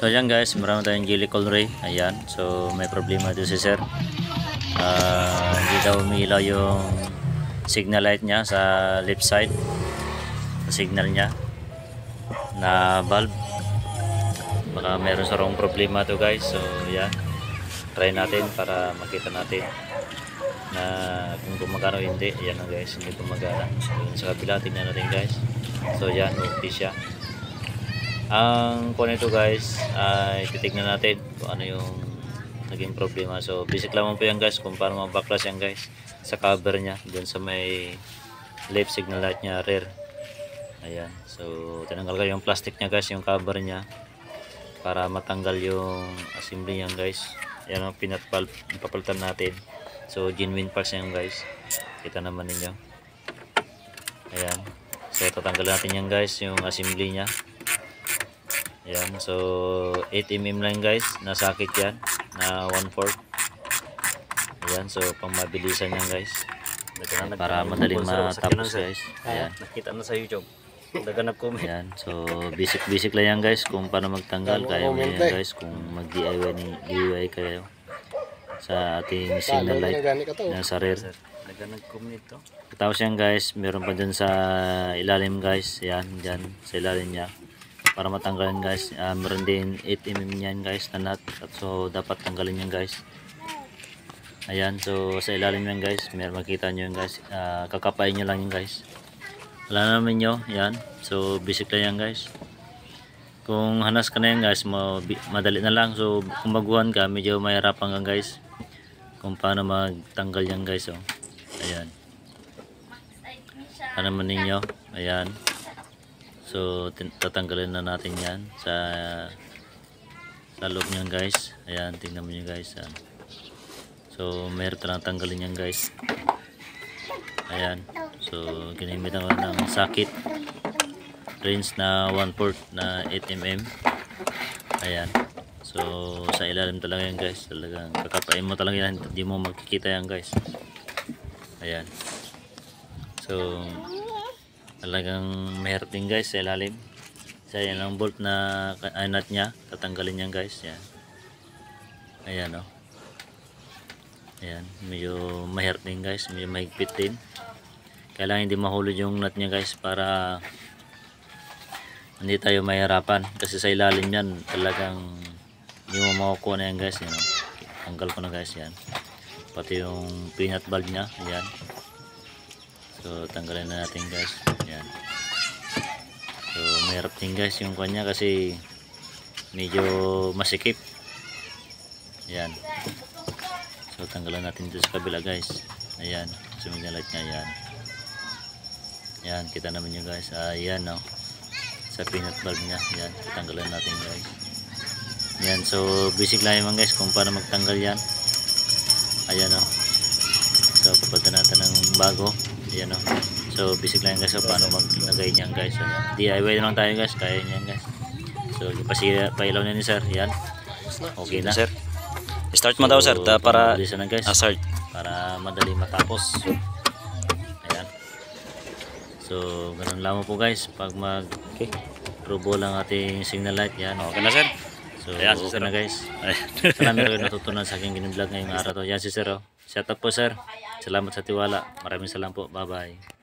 So ayan guys, meron tayong jelly ray. Ayan, so may problema dito si sir. Hindi daw umiilaw yung signal light niya sa left side, sa signal niya na bulb. Baka meron sa wrong problema to guys. So ayan, try natin para makita natin na kung gumagana o hindi. Ayan na guys, hindi gumagana. So sa kabila, tingnan natin guys. So ayan, okay siya. Ang kung ito guys ay titignan natin kung ano yung naging problema. So basic lamang po yan guys kung paano mag-backlash yan guys sa cover nya dyan sa may left signal light nya rear. Ayan, so tinanggal ko yung plastic nya guys, yung cover nya, para matanggal yung assembly yan guys. Ayan ang peanut bulb papalitan natin. So genuine parts yan guys, kita naman ninyo. Ayan, so tatanggal natin yan guys, yung assembly nya. Ayan, so 8mm lang guys, nasakit yan na 1/4. Ayan, so pang mabilisan yan guys, para madaling matapos guys. Ayan, nakita na sa YouTube, daga nag-comment. Ayan, so basic lang yan guys kung paano magtanggal. Kaya mo yan guys kung mag DIY kayo sa ating signal light na sa rear. Daga nag-comment to. Tapos yan guys, meron pa dyan sa ilalim guys. Ayan, dyan sa ilalim nya, para matanggalin guys. Meron din 8mm yan guys na nut, so dapat tanggalin yan guys. Ayan, so sa ilalim yan guys, meron makita nyo yan guys. Kakapain nyo lang yan guys, wala naman nyo. Yan, so basic lang yan guys. Kung hanas ka na yan guys, madali na lang. So kung baguhan ka, medyo mahirapan ka guys kung paano magtanggal yan guys. Oh. Ayan, ano naman ninyo. Ayan, so tatanggalin na natin yan sa loob niyan guys. Ayan, tingnan mo nyo guys. So meron talang tanggalin yan guys. Ayan, so ginamitan ko ng sakit range na 1/4 na 8mm. Ayan, so sa ilalim talaga yan guys, talagang kakapain mo talaga yan, hindi mo makikita yan guys. Ayan, so talagang mahirap din guys sa ilalim. Sa yan ang bolt na nut nya, tatanggalin yan guys. Yan, ayan o. Ayan, medyo mahirap din guys, medyo mahigpit din. Kailangan hindi mahulog yung nut nya guys, para hindi tayo mahirapan. Kasi sa ilalim yan talagang hindi mo makukuha na yan guys. Yan, tanggal ko na guys yan, pati yung peanut bulb nya. Ayan, so tanggalin na natin guys. Ayan, so mahirap din guys yung kanya kasi medyo masikip. Ayan, so tanggalan natin dito sa kabila guys. Ayan, sumigalat nya. Ayan, ayan, kita naman nyo guys. Ayan no, sa peanut bulb nya. Ayan, tanggalan natin guys. Ayan, so basic lang naman guys kung paano magtanggal yan. Ayan no, so papalitan natin ng bago. Ayan no, so basic lang guys, so paano maglagay niyan guys. So, DIY na lang tayo guys, kaya niyan guys. So pailaw na ni sir. Ayan, okay na Sir, start mo daw sir, para na guys, start, para madali matapos. Ayan, so ganun lamang po guys pag mag turbo lang ating signal light. Yan, okay na sir. so ayan, okay sir, na guys. Salamat kayo natutunan sa aking giniblog ngayong araw to. Yan si sir. Shout out po sir, salamat sa tiwala, maraming salamat po, bye bye.